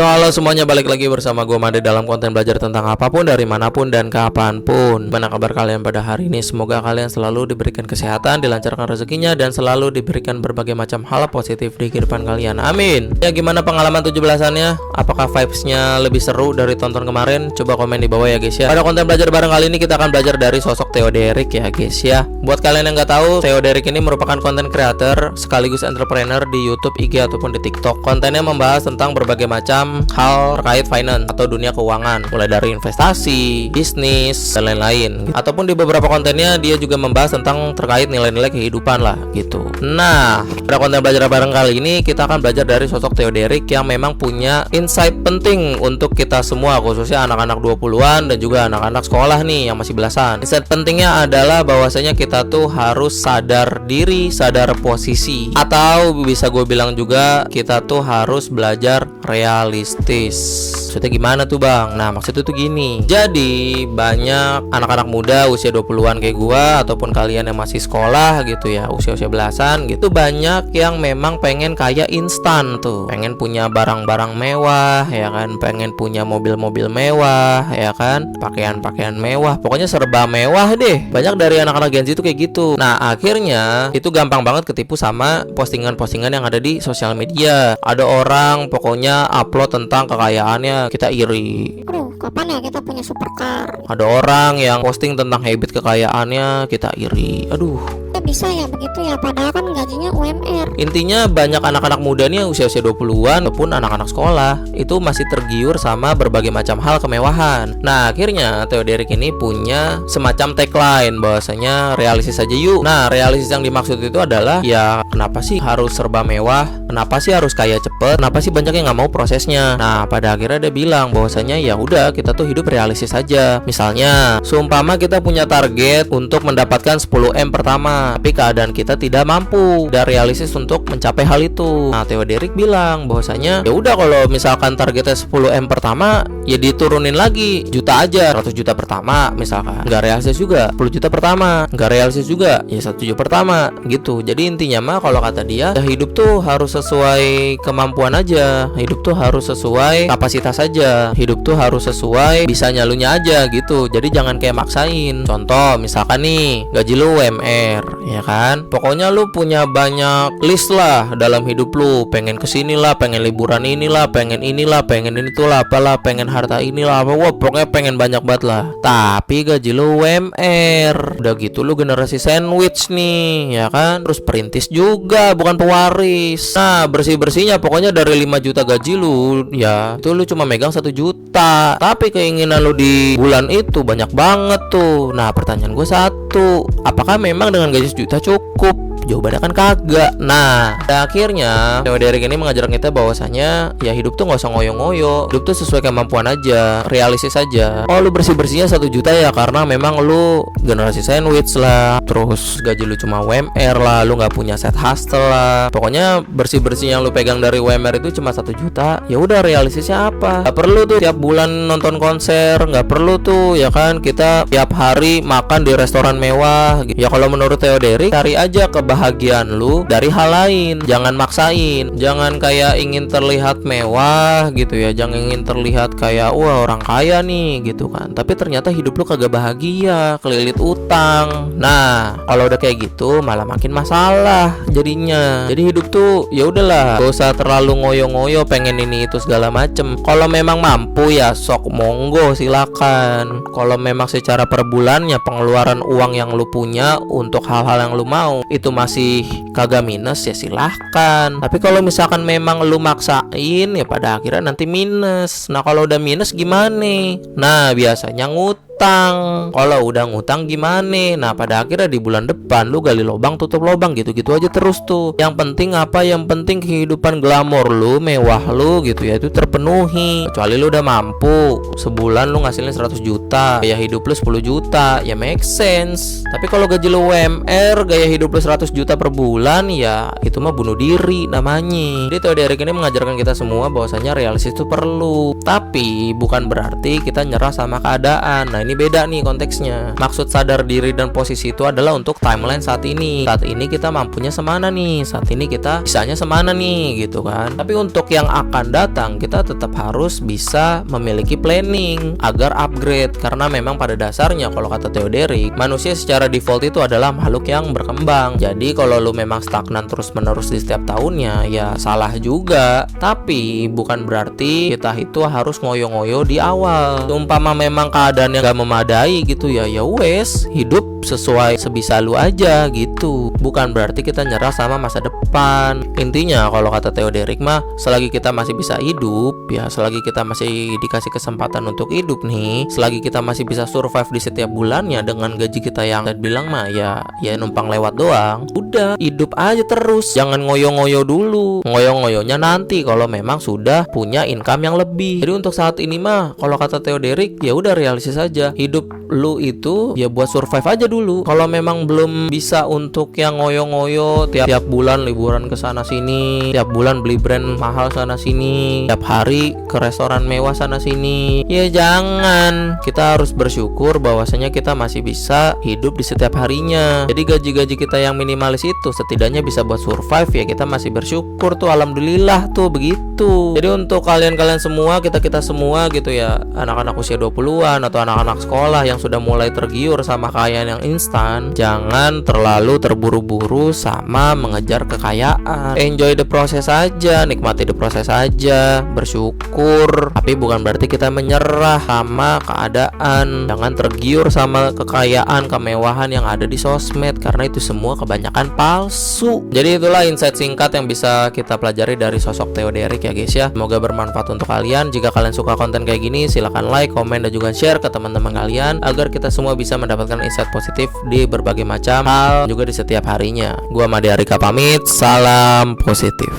Halo semuanya, balik lagi bersama gue Made dalam konten belajar tentang apapun dari manapun dan kapanpun. Gimana kabar kalian pada hari ini? Semoga kalian selalu diberikan kesehatan, dilancarkan rezekinya, dan selalu diberikan berbagai macam hal positif di kehidupan kalian. Amin. Ya, gimana pengalaman 17-annya? Apakah vibes-nya lebih seru dari tonton kemarin? Coba komen di bawah ya guys ya. Pada konten belajar bareng kali ini kita akan belajar dari sosok Theo Derek ya guys ya. Buat kalian yang nggak tahu, Theo Derek ini merupakan konten creator sekaligus entrepreneur di YouTube, IG ataupun di TikTok. Kontennya membahas tentang berbagai macam hal terkait finance atau dunia keuangan, mulai dari investasi, bisnis, dan lain-lain. Ataupun di beberapa kontennya dia juga membahas tentang terkait nilai-nilai kehidupan lah gitu. Nah, pada konten belajar bareng kali ini kita akan belajar dari sosok Theo Derek yang memang punya insight penting untuk kita semua, khususnya anak-anak 20-an dan juga anak-anak sekolah nih yang masih belasan. Insight pentingnya adalah bahwasanya kita tuh harus sadar diri, sadar posisi, atau bisa gue bilang juga kita tuh harus belajar realistis. Maksudnya gimana tuh bang? Nah maksudnya tuh gini. Jadi banyak anak-anak muda usia 20-an kayak gua ataupun kalian yang masih sekolah gitu ya, usia-usia belasan gitu, banyak yang memang pengen kaya instan tuh. Pengen punya barang-barang mewah ya kan, pengen punya mobil-mobil mewah ya kan, pakaian-pakaian mewah, pokoknya serba mewah deh. Banyak dari anak-anak Gen Z itu kayak gitu. Nah akhirnya itu gampang banget ketipu sama postingan-postingan yang ada di sosial media. Ada orang pokoknya upload tentang kekayaannya, kita iri. Aduh, kapan ya kita punya supercar? Ada orang yang posting tentang habit kekayaannya, kita iri. Aduh, Bisa ya begitu ya, padahal kan gajinya UMR. intinya banyak anak-anak muda nih usia-usia 20-an ataupun anak-anak sekolah itu masih tergiur sama berbagai macam hal kemewahan. Nah akhirnya Theo Derek ini punya semacam tagline bahwasanya realistis aja yuk. Nah realistis yang dimaksud itu adalah ya kenapa sih harus serba mewah, kenapa sih harus kaya cepet, kenapa sih banyak yang nggak mau prosesnya. Nah pada akhirnya dia bilang bahwasanya ya udah kita tuh hidup realistis aja. Misalnya seumpama kita punya target untuk mendapatkan 10M pertama, tapi keadaan kita tidak mampu dan realistis untuk mencapai hal itu. Nah Theo Derek bilang bahwasanya ya udah kalau misalkan targetnya 10M pertama ya diturunin lagi juta aja, 100 juta pertama misalkan. Nggak realistis juga 10 juta pertama, nggak realistis juga ya 1 juta pertama gitu. Jadi intinya mah kalau kata dia ya hidup tuh harus sesuai kemampuan aja, hidup tuh harus sesuai kapasitas aja, hidup tuh harus sesuai bisa nyalunya aja gitu. Jadi jangan kayak maksain. Contoh misalkan nih gaji lu UMR ya kan, pokoknya lu punya banyak list lah dalam hidup lu, pengen kesini lah, pengen liburan inilah, pengen inilah, pengen itulah, apalah, pengen harta inilah, apa, wah pokoknya pengen banyak banget lah. Tapi gaji lu UMR, udah gitu lu generasi sandwich nih ya kan, terus perintis juga bukan pewaris. Nah bersih-bersihnya pokoknya dari 5 juta gaji lu ya itu lu cuma megang 1 juta, tapi keinginan lu di bulan itu banyak banget tuh. Nah pertanyaan gue satu, apakah memang dengan gaji juta cukup? Jawabannya kan kagak. Nah akhirnya Theo Derek ini mengajarkan kita bahwasanya ya hidup tuh nggak usah ngoyo-ngoyo, hidup tuh sesuai kemampuan aja, realistis aja. Oh lu bersih-bersihnya 1 juta ya karena memang lu generasi sandwich lah, terus gaji lu cuma UMR lah, lu nggak punya set hustle lah, pokoknya bersih-bersih yang lu pegang dari UMR itu cuma 1 juta. Ya udah realistisnya apa? Gak perlu tuh tiap bulan nonton konser, nggak perlu tuh ya kan kita tiap hari makan di restoran mewah gitu. Ya kalau menurut Theo Derek cari aja kebahagiaan lu dari hal lain, jangan maksain, jangan kayak ingin terlihat mewah gitu ya, jangan ingin terlihat kayak wah orang kaya nih gitu kan, tapi ternyata hidup lu kagak bahagia, kelilit utang. Nah kalau udah kayak gitu malah makin masalah jadinya. Jadi hidup tuh ya udahlah, gak usah terlalu ngoyo-ngoyo pengen ini itu segala macem. Kalau memang mampu ya sok monggo silakan. Kalau memang secara per bulannya pengeluaran uang yang lu punya untuk hal-hal yang lu mau itu masih kagak minus ya silahkan. Tapi kalau misalkan memang lu maksain ya pada akhirnya nanti minus. Nah kalau udah minus gimana? Nah biasanya ngutang. Kalau udah ngutang gimana? Nah pada akhirnya di bulan depan lu gali lubang tutup lubang, gitu-gitu aja terus tuh. Yang penting apa? Yang penting kehidupan glamor lu, mewah lu gitu ya itu terpenuhi. Kecuali lu udah mampu sebulan lu ngasilin 100 juta, gaya hidup lu 10 juta, ya make sense. Tapi kalau gaji lu UMR, gaya hidup lu 100 juta per bulan, ya itu mah bunuh diri namanya. Jadi Theo Derek ini mengajarkan kita semua bahwasanya realistis itu perlu, tapi bukan berarti kita nyerah sama keadaan. Nah ini beda nih konteksnya. Maksud sadar diri dan posisi itu adalah untuk timeline saat ini. Saat ini kita mampunya semana nih, saat ini kita bisanya semana nih gitu kan. Tapi untuk yang akan datang kita tetap harus bisa memiliki planning agar upgrade, karena memang pada dasarnya kalau kata Theo Derrick, manusia secara default itu adalah makhluk yang berkembang. Jadi kalau lu memang stagnan terus menerus di setiap tahunnya ya salah juga. Tapi bukan berarti kita itu harus ngoyo-ngoyo di awal. Umpama memang keadaan yang gak memadai gitu ya wes, hidup sesuai sebisa lu aja gitu. Bukan berarti kita nyerah sama masa depan. Intinya kalau kata Theo Derrick mah, selagi kita masih bisa hidup ya, selagi kita masih dikasih kesempatan untuk hidup nih, selagi kita masih bisa survive di setiap bulannya dengan gaji kita yang bilang mah ya numpang lewat doang, udah hidup aja terus. Jangan ngoyo-ngoyo dulu. Ngoyo-ngoyonya nanti kalau memang sudah punya income yang lebih. Jadi untuk saat ini mah kalau kata Theo Derrick ya udah realistis aja. Hidup lu itu ya buat survive aja dulu. Kalau memang belum bisa untuk yang ngoyo-ngoyo tiap bulan liburan ke sana sini, tiap bulan beli brand mahal sana sini, tiap hari ke restoran mewah sana sini, ya jangan. Kita harus bersyukur bahwasanya kita masih bisa hidup di setiap harinya. Jadi gaji-gaji kita yang minimalis itu setidaknya bisa buat survive ya, kita masih bersyukur tuh, alhamdulillah tuh begitu. Jadi untuk kalian-kalian semua, kita semua gitu ya, anak-anak usia 20-an atau anak-anak sekolah yang sudah mulai tergiur sama kekayaan yang instan, jangan terlalu terburu-buru sama mengejar kekayaan. Enjoy the process aja, nikmati the process aja, bersyukur. Tapi bukan berarti kita menyerah sama keadaan. Jangan tergiur sama kekayaan, kemewahan yang ada di sosmed, karena itu semua kebanyakan palsu. Jadi itulah insight singkat yang bisa kita pelajari dari sosok Theo Derrick ya guys ya. Semoga bermanfaat untuk kalian. Jika kalian suka konten kayak gini, silahkan like, komen, dan juga share ke teman-teman kalian agar kita semua bisa mendapatkan insight positif di berbagai macam hal juga di setiap harinya. Gua Made Arika pamit, salam positif.